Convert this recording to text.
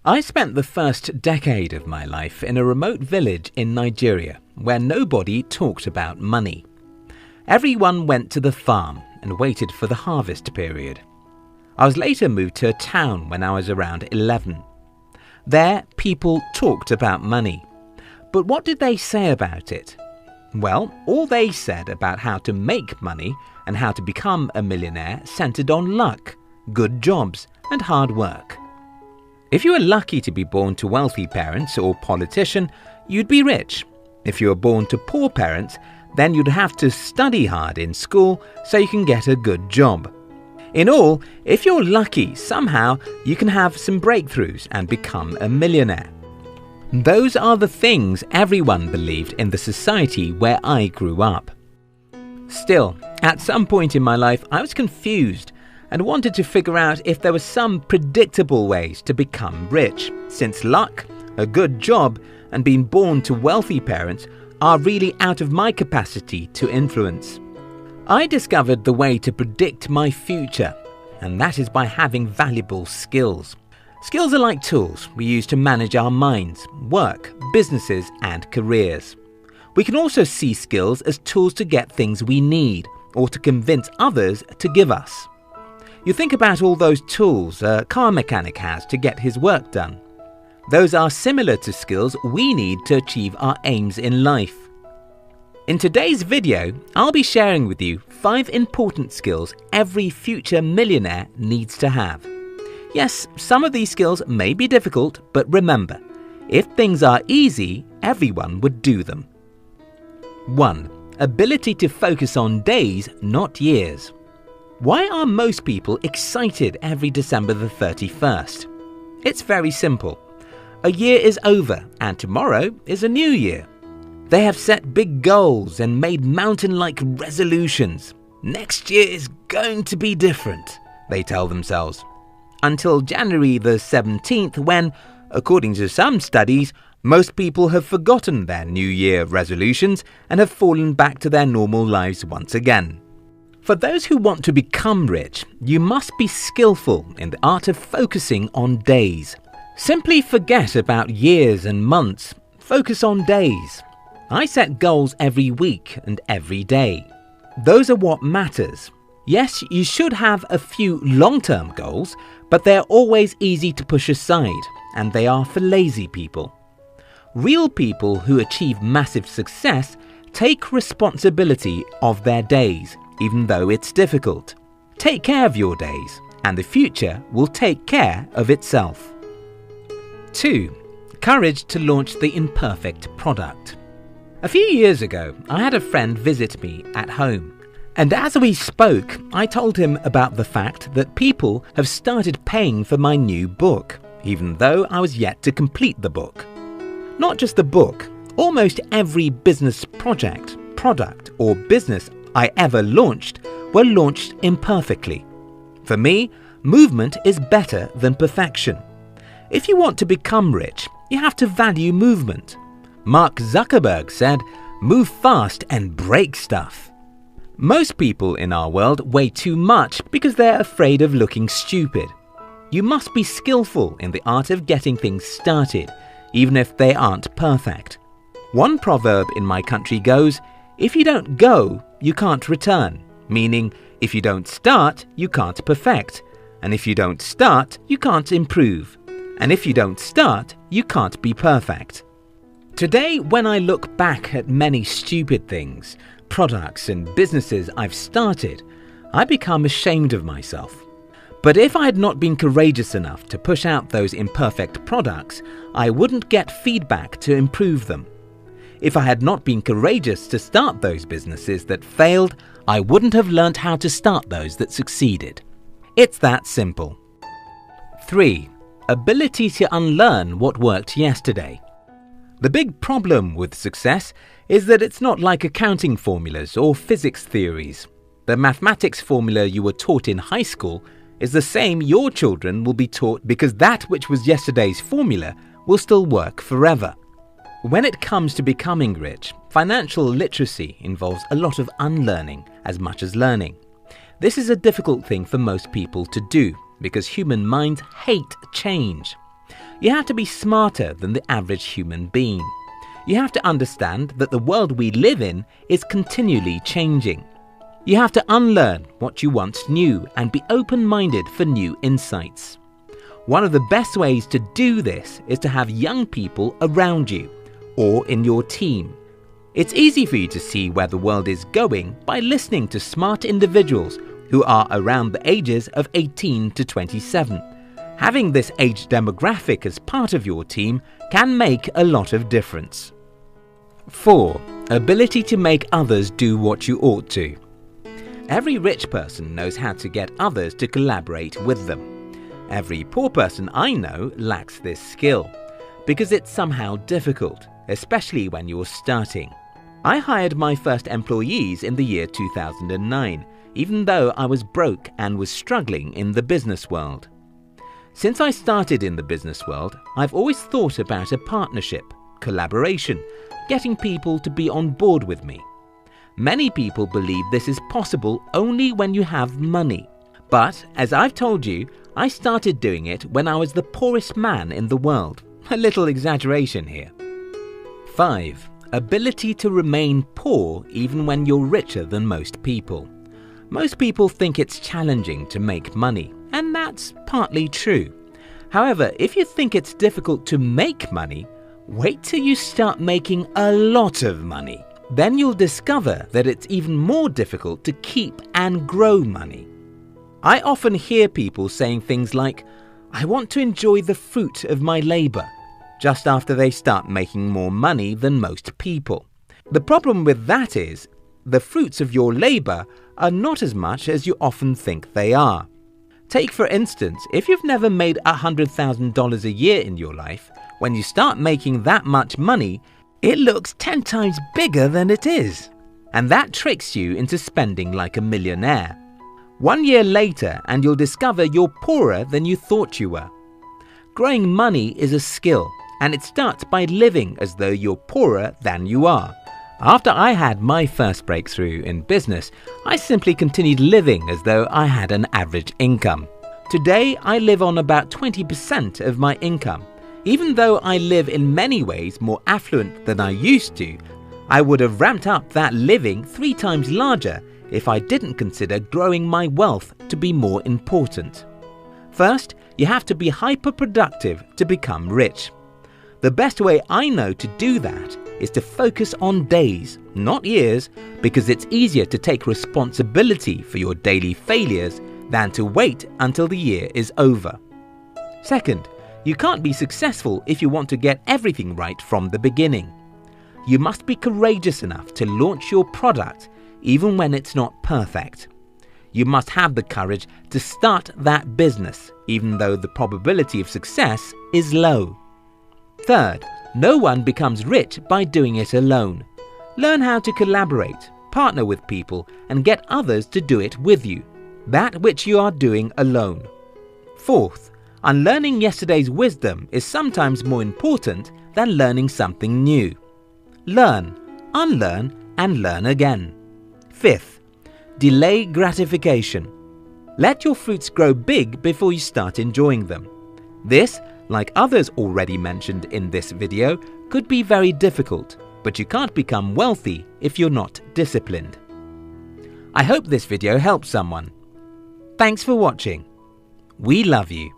I spent the first decade of my life in a remote village in Nigeria where nobody talked about money. Everyone went to the farm and waited for the harvest period. I was later moved to a town when I was around 11. There, people talked about money. But what did they say about it? Well, all they said about how to make money and how to become a millionaire centered on luck, good jobs, and hard work. If you were lucky to be born to wealthy parents or politician, you'd be rich. If you were born to poor parents, then you'd have to study hard in school so you can get a good job. In all, if you're lucky, somehow you can have some breakthroughs and become a millionaire. Those are the things everyone believed in the society where I grew up. Still, at some point in my life, I was confused and wanted to figure out if there were some predictable ways to become rich, since luck, a good job, and being born to wealthy parents are really out of my capacity to influence. I discovered the way to predict my future, and that is by having valuable skills. Skills are like tools we use to manage our minds, work, businesses, and careers. We can also see skills as tools to get things we need, or to convince others to give us. You think about all those tools a car mechanic has to get his work done. Those are similar to skills we need to achieve our aims in life. In today's video, I'll be sharing with you 5 important skills every future millionaire needs to have. Yes, some of these skills may be difficult, but remember, if things are easy, everyone would do them. 1. Ability to focus on days, not years. Why are most people excited every December the 31st? It's very simple. A year is over and tomorrow is a new year. They have set big goals and made mountain-like resolutions. Next year is going to be different, they tell themselves. Until January the 17th when, according to some studies, most people have forgotten their New Year resolutions and have fallen back to their normal lives once again. For those who want to become rich, you must be skillful in the art of focusing on days. Simply forget about years and months. Focus on days. I set goals every week and every day. Those are what matters. Yes, you should have a few long-term goals, but they're always easy to push aside, and they are for lazy people. Real people who achieve massive success take responsibility of their days, even though it's difficult. Take care of your days, and the future will take care of itself. 2. Courage to launch the imperfect product. A few years ago, I had a friend visit me at home, and as we spoke, I told him about the fact that people have started paying for my new book, even though I was yet to complete the book. Not just the book, almost every business project, product, or business I ever launched were launched imperfectly. For me, movement is better than perfection. If you want to become rich, you have to value movement. Mark Zuckerberg said, "Move fast and break stuff." Most people in our world weigh too much because they're afraid of looking stupid. You must be skillful in the art of getting things started, even if they aren't perfect. One proverb in my country goes, "If you don't go, you can't return," meaning if you don't start, you can't perfect, and if you don't start, you can't improve, and if you don't start, you can't be perfect. Today, when I look back at many stupid things, products and businesses I've started, I become ashamed of myself. But if I had not been courageous enough to push out those imperfect products, I wouldn't get feedback to improve them. If I had not been courageous to start those businesses that failed, I wouldn't have learnt how to start those that succeeded. It's that simple. 3. Ability to unlearn what worked yesterday. The big problem with success is that it's not like accounting formulas or physics theories. The mathematics formula you were taught in high school is the same your children will be taught because that which was yesterday's formula will still work forever. When it comes to becoming rich, financial literacy involves a lot of unlearning as much as learning. This is a difficult thing for most people to do because human minds hate change. You have to be smarter than the average human being. You have to understand that the world we live in is continually changing. You have to unlearn what you once knew and be open-minded for new insights. One of the best ways to do this is to have young people around you or in your team. It's easy for you to see where the world is going by listening to smart individuals who are around the ages of 18 to 27. Having this age demographic as part of your team can make a lot of difference. 4. Ability to make others do what you ought to. Every rich person knows how to get others to collaborate with them. Every poor person I know lacks this skill because it's somehow difficult, especially when you're starting. I hired my first employees in the year 2009, even though I was broke and was struggling in the business world. Since I started in the business world, I've always thought about a partnership, collaboration, getting people to be on board with me. Many people believe this is possible only when you have money. But, as I've told you, I started doing it when I was the poorest man in the world. A little exaggeration here. 5. Ability to remain poor even when you're richer than most people. Most people think it's challenging to make money, and that's partly true. However, if you think it's difficult to make money, wait till you start making a lot of money. Then you'll discover that it's even more difficult to keep and grow money. I often hear people saying things like, "I want to enjoy the fruit of my labor," just after they start making more money than most people. The problem with that is, the fruits of your labor are not as much as you often think they are. Take for instance, if you've never made $100,000 a year in your life, when you start making that much money, it looks 10 times bigger than it is. And that tricks you into spending like a millionaire. 1 year later and you'll discover you're poorer than you thought you were. Growing money is a skill, and it starts by living as though you're poorer than you are. After I had my first breakthrough in business, I simply continued living as though I had an average income. Today, I live on about 20% of my income. Even though I live in many ways more affluent than I used to, I would have ramped up that living 3 times larger if I didn't consider growing my wealth to be more important. First, you have to be hyper-productive to become rich. The best way I know to do that is to focus on days, not years, because it's easier to take responsibility for your daily failures than to wait until the year is over. Second, you can't be successful if you want to get everything right from the beginning. You must be courageous enough to launch your product even when it's not perfect. You must have the courage to start that business even though the probability of success is low. Third, no one becomes rich by doing it alone. Learn how to collaborate, partner with people, and get others to do it with you, that which you are doing alone. Fourth, unlearning yesterday's wisdom is sometimes more important than learning something new. Learn, unlearn, and learn again. Fifth, delay gratification. Let your fruits grow big before you start enjoying them. This, like others already mentioned in this video, could be very difficult, but you can't become wealthy if you're not disciplined. I hope this video helped someone. Thanks for watching. We love you.